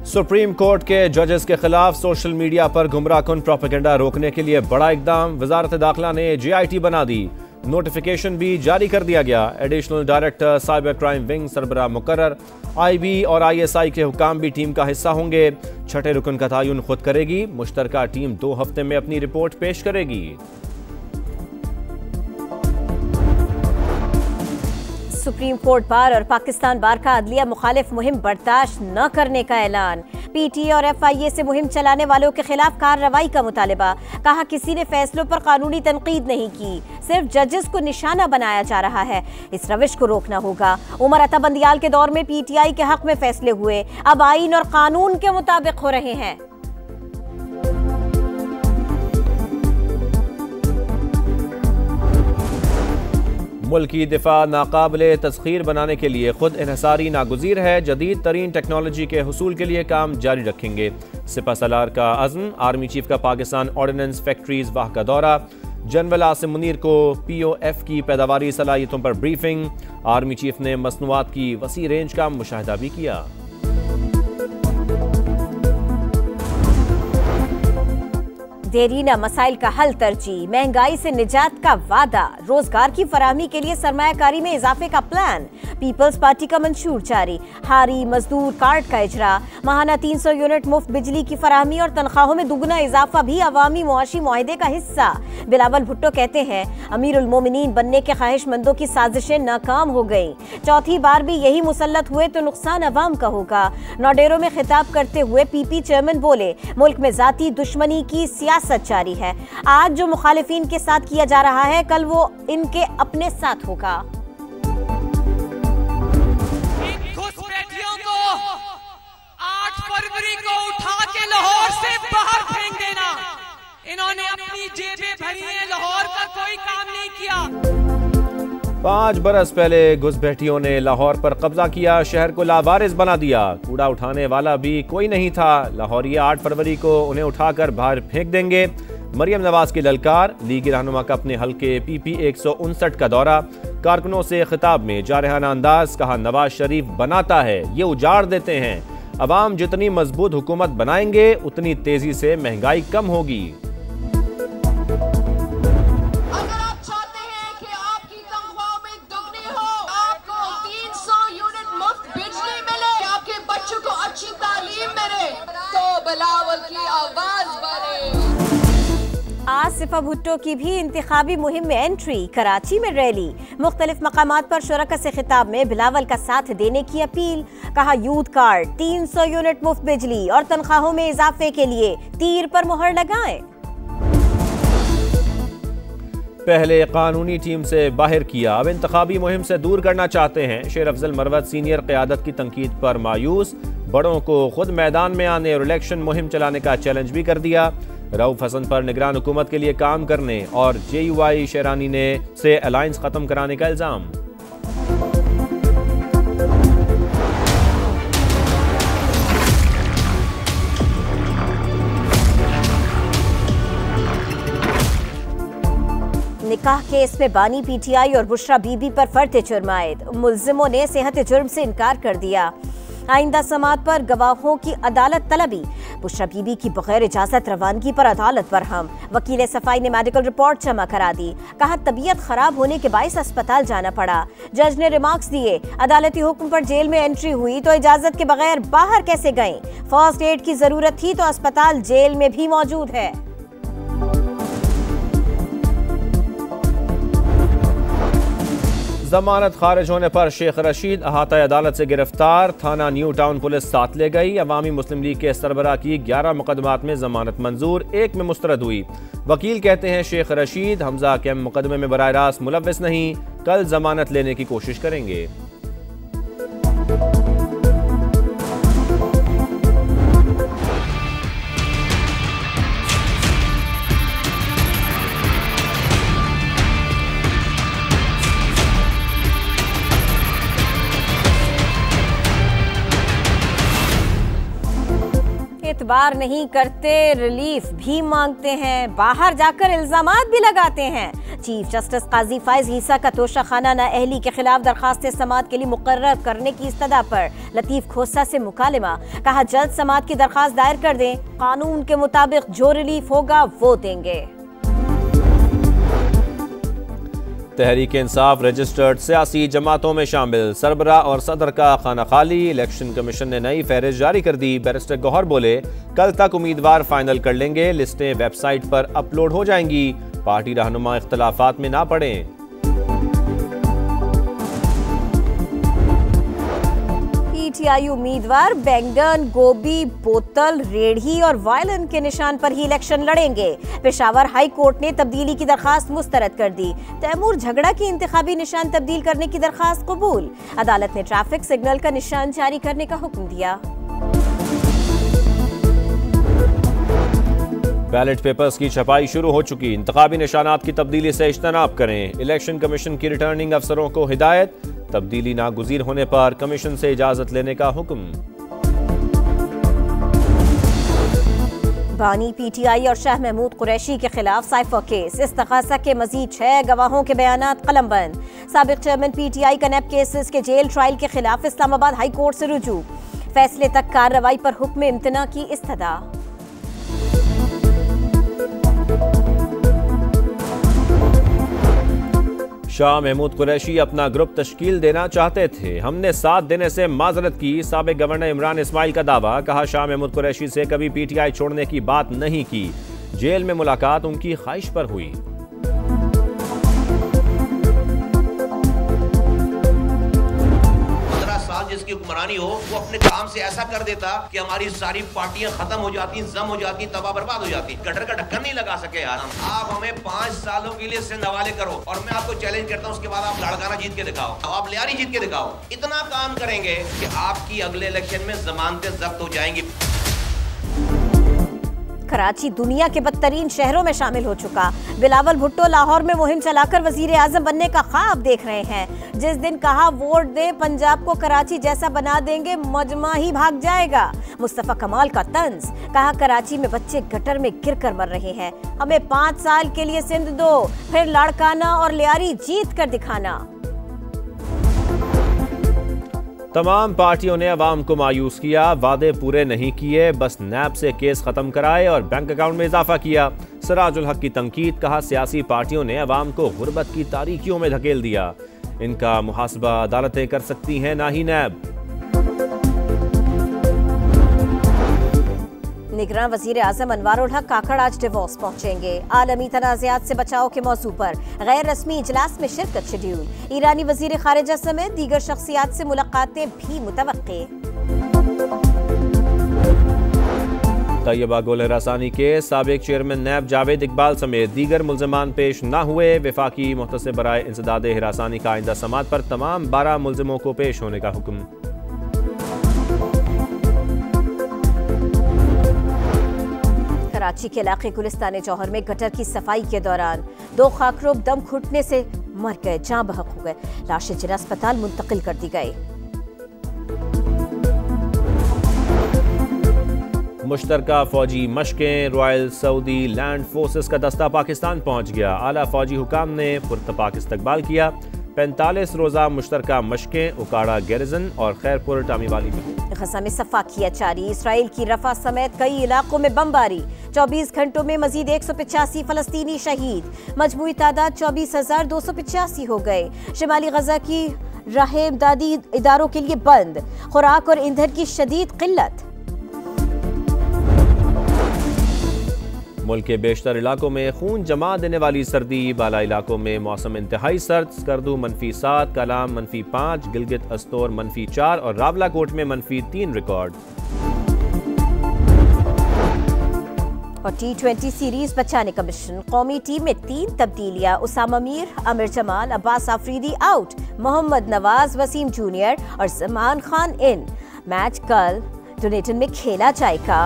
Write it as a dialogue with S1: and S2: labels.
S1: Supreme court के जजेस के खिलाफ सोशल मीडिया पर गुमराहकुन प्रोपेगेंडा रोकने के लिए बड़ा इकदाम। वजारत दाखिला ने JIT बना दी, नोटिफिकेशन भी जारी कर दिया गया। Additional director cyber crime wing सरबराह मुकर्रर। IB और ISI के हुकाम भी टीम का हिस्सा होंगे। छठे रुकन का तयन खुद करेगी। मुश्तरका टीम 2 हफ्ते में अपनी रिपोर्ट पेश करेगी।
S2: सुप्रीम कोर्ट बार और पाकिस्तान बार का अदलिया मुखालिफ मुहिम बर्दाश्त न करने का ऐलान। PTA और FIA से मुहिम चलाने वालों के खिलाफ कार्रवाई का मुतालबा। कहा किसी ने फैसलों पर कानूनी तनकीद नहीं की, सिर्फ जजेस को निशाना बनाया जा रहा है। इस रविश को रोकना होगा। उमर अता बंदियाल के दौर में PTI के हक में फैसले हुए, अब आईन और कानून के मुताबिक हो रहे हैं।
S1: मुल्क की दिफा नाकाबिले तस्खीर बनाने के लिए खुद इन्हसारी नागुज़ीर है। जदीद तरीन टेक्नोलॉजी के हुसूल के लिए काम जारी रखेंगे। सिपा सलार का अज़्म। आर्मी चीफ का पाकिस्तान ऑर्डिनेंस फैक्ट्रीज वाह का दौरा। जनरल आसिम मुनीर को POF की पैदावारी सलाहियतों पर ब्रीफिंग। आर्मी चीफ ने मसनूआत की वसी रेंज का मुशाहिदा भी किया।
S2: देरीना मसाइल का हल तरजीह। महंगाई से निजात का वादा। रोजगार की फराहमी के लिए सरमायाकारी में इजाफे का प्लान। पीपल्स पार्टी का मंशूर जारी। हारी मजदूर कार्ड का इजरा। माहाना 300 यूनिट मुफ्त बिजली की फराहमी और तनख्वाहों में दुगना इजाफा भी अवामी मुआशी मुआहदे का हिस्सा। बिलावल भुट्टो कहते हैं अमीरुल मोमिनीन बनने के ख्वाहिशमंदों की साजिशें नाकाम हो गई। चौथी बार भी यही मुसल्लत हुए तो नुकसान अवाम का होगा। नौडेरो में खिताब करते हुए PP चेयरमैन बोले मुल्क में जाती दुश्मनी की सियासत जारी है। आज जो मुखालिफिन के साथ किया जा रहा है, कल वो इनके अपने साथ होगा।
S3: घुसपैठियों को 8 फरवरी को उठा के लाहौर से बाहर फेंक देना। इन्होंने अपनी जेबें भरी हैं, लाहौर का कोई काम नहीं किया।
S1: 5 बरस पहले घुसपैठियों ने लाहौर पर कब्जा किया, शहर को लावारिस बना दिया। कूड़ा उठाने वाला भी कोई नहीं था। लाहौरी 8 फरवरी को उन्हें उठाकर बाहर फेंक देंगे। मरियम नवाज की ललकार। लीगी रहनुमा का अपने हल्के PP 159 का दौरा। कारकुनों से खिताब में जारहाना अंदाज। कहा नवाज शरीफ बनाता है, ये उजाड़ देते हैं। अवाम जितनी मजबूत हुकूमत बनाएंगे उतनी तेजी से महंगाई कम होगी।
S2: आज सिफा भुट्टो की भी इंतखाबी मुहिम में एंट्री। कराची में रैली। मुख्तलिफ मकामात पर शुरका से खिताब में बिलावल का साथ देने की अपील। कहा यूथ कार्ड, 300 यूनिट मुफ्त बिजली और तनख्वाहों में इजाफे के लिए तीर पर मुहर लगाएं।
S1: पहले कानूनी टीम से बाहर किया, अब इंतखाबी मुहिम से दूर करना चाहते हैं। शेर अफजल मरवत सीनियर क़यादत की तनकीद पर मायूस। बड़ों को खुद मैदान में आने और इलेक्शन मुहिम चलाने का चैलेंज भी कर दिया। रऊफ हसन पर निगरान हुकूमत के लिए काम करने और JUI शेरानी ने से अलायंस खत्म कराने का इल्जाम।
S2: निकाह केस में बानी PTI और बुशरा बीबी पर फर्द जुर्म आयद। मुल्जिमों ने सेहत जुर्म से इनकार कर दिया। आइंदा समात पर गवाहों की अदालत तलबी। बुशरा बीबी की बगैर इजाजत रवानगी पर अदालत बरहम। वकील सफाई ने मेडिकल रिपोर्ट जमा करा दी। कहा तबीयत खराब होने के बायस अस्पताल जाना पड़ा। जज ने रिमार्क्स दिए अदालती हुक्म पर जेल में एंट्री हुई तो इजाजत के बगैर बाहर कैसे गई। फर्स्ट एड की जरूरत थी तो अस्पताल जेल में भी मौजूद है।
S1: जमानत खारिज होने पर शेख रशीद अहाता अदालत से गिरफ्तार। थाना न्यू टाउन पुलिस साथ ले गई। अवामी मुस्लिम लीग के सरबराह की 11 मुकदमात में जमानत मंजूर, 1 में मुस्तरद हुई। वकील कहते हैं शेख रशीद हमजा के मुकदमे में बराह रास्त मुलव्वस नहीं, कल जमानत लेने की कोशिश करेंगे।
S2: एतबार नहीं करते, रिलीफ भी मांगते हैं, बाहर जाकर इल्जामात भी लगाते हैं। चीफ जस्टिस काजी फाइज ईसा का तोशाखाना नाअहली के खिलाफ दरखास्त समाअत के लिए मुकर्रर करने की इस्तदा पर लतीफ खोसा से मुकालिमा। कहा जल्द समाअत की दरखास्त दायर कर दें, कानून के मुताबिक जो रिलीफ होगा वो देंगे।
S1: तहरीक इंसाफ रजिस्टर्ड सियासी जमातों में शामिल, सरबरा और सदर का खाना खाली। इलेक्शन कमीशन ने नई फहरिस्त जारी कर दी। बैरिस्टर गौहर बोले कल तक उम्मीदवार फाइनल कर लेंगे, लिस्टें वेबसाइट पर अपलोड हो जाएंगी। पार्टी रहनुमा इख्तलाफात में ना पड़ें।
S2: पीटीआई उम्मीदवार बैंगन, गोभी, बोतल, रेढ़ी और वायलिन के निशान पर ही इलेक्शन लड़ेंगे। पेशावर हाई कोर्ट ने तब्दीली की दरखास्त मुस्तरद कर दी। तैमूर झगड़ा की इंतखाबी निशान तब्दील करने की दरखास्त कबूल। अदालत ने ट्रैफिक सिग्नल का निशान जारी करने का हुक्म दिया।
S1: बैलेट पेपर्स की छपाई शुरू हो चुकी। इंतखाबी निशानात की तब्दीली से इज्तनाब करें। इलेक्शन कमीशन की रिटर्निंग अफसरों को हिदायत, तब्दीली नागुज़ीर होने पर कमीशन से इजाजत लेने का हुक्म।
S2: बानी पीटीआई और शाह महमूद कुरैशी के खिलाफ साइफर केस, इस्तग़ासा के मजीद 6 गवाहों के बयानात कलमबंद। साबिक चेयरमैन पीटीआई कनेप केसेस के जेल ट्रायल के खिलाफ इस्लामाबाद हाई कोर्ट से रुजू। फैसले तक कार्रवाई पर हुक्म इम्तना की इस्तदा।
S1: शाह महमूद कुरैशी अपना ग्रुप तश्कील देना चाहते थे, हमने साथ देने से माजरत की। साबिक गवर्नर इमरान इस्माइल का दावा। कहा शाह महमूद कुरैशी से कभी पीटीआई छोड़ने की बात नहीं की, जेल में मुलाकात उनकी ख्वाहिश पर हुई।
S4: जिसकी हुक्मरानी हो वो अपने काम से ऐसा कर देता कि हमारी सारी पार्टियां खत्म हो जाती, जम हो जाती, तबाह बर्बाद हो जाती। गटर का ढक्कन नहीं लगा सके यार। आप हमें 5 सालों के लिए सिंध हवाले करो और मैं आपको चैलेंज करता हूं, उसके बाद आप लाड़काना जीत के दिखाओ, आप लियारी जीत के दिखाओ। इतना काम करेंगे कि आपकी अगले इलेक्शन में जमानतें जब्त हो जाएंगी।
S2: कराची दुनिया के बदतरीन शहरों में शामिल हो चुका। बिलावल भुट्टो लाहौर में मुहिम चलाकर वजीर आजम बनने का ख्वाब देख रहे हैं। जिस दिन कहा वोट दे पंजाब को कराची जैसा बना देंगे, मजमा ही भाग जाएगा। मुस्तफा कमाल का तंज। कहा कराची में बच्चे गटर में गिरकर मर रहे हैं, हमें 5 साल के लिए सिंध दो, फिर लाड़काना और लियारी जीत कर दिखाना।
S1: तमाम पार्टियों ने अवाम को मायूस किया, वादे पूरे नहीं किए, बस नैब से केस खत्म कराए और बैंक अकाउंट में इजाफा किया। सिराजुल हक की तंकीद। कहा सियासी पार्टियों ने अवाम को गुर्बत की तारीकियों में धकेल दिया, इनका मुहासबा अदालतें कर सकती हैं, ना ही नैब।
S2: निगरान वजीर आजम अनवारुल हक काकड़ आज डिवोर्स पहुंचेंगे। आलमी तनाज़ात से बचाव के मौजू पर गैर रस्मी इजलास में शिरकत शेड्यूल। ईरानी वजीर खारिजा समेत दीगर शख्सियात से मुलाकातें भी मुतवक्के।
S1: तैयबा गोल हरासानी के साबिक चेयरमैन नैब जावेद इकबाल समेत दीगर मुल्ज़िमान पेश न हुए। वफाकी मुख्तसिब बराए इंसदाद हिरासानी का आइंदा समाअत पर तमाम 12 मुल्ज़िमों को पेश होने का हुक्म।
S2: कराची के इलाके गुलिस्तान जौहर में गटर की सफाई के दौरान 2 खाकरोब दम घुटने से मर गए, जान बहक हो गए। लाशें जिला अस्पताल मुंतकिल कर दी गई।
S1: मुश्तरका फौजी मशकें। रॉयल सऊदी लैंड फोर्सेस का दस्ता पाकिस्तान पहुंच गया। आला फौजी हुकाम ने पुरतपाक इस्तकबाल किया। 45 रोजा मुश्तरका मशकें उकाड़ा गैरिजन और खैरपुर टामीवाली में।
S2: गजा में सफाकियत जारी। इसराइल की रफा समेत कई इलाकों में बमबारी। 24 घंटों में मजीद 185 फलस्तीनी शहीद। मजमूई तादाद 24,285 हो गए। शिमाली गजा की राहें इमदादी इदारों के लिए बंद। खुराक और ईंधन की शदीद किल्लत।
S1: मुल्क के बेशतर इलाकों में खून जमा देने वाली सर्दी। बाला इलाकों में मौसम इंतहाई सर्द। स्कर्दू -7, कलाम -5, गिलगित अस्तोर -4 और रावलाकोट में -3 रिकॉर्ड।
S2: और T20 सीरीज बचाने का मिशन। कौमी टीम में 3 तब्दीलियां। उसामा मीर, आमिर जमाल, अब्बास आफरीदी आउट। मोहम्मद नवाज, वसीम जूनियर और जमान खान इन। मैच कल डोनेटन में खेला जाएगा।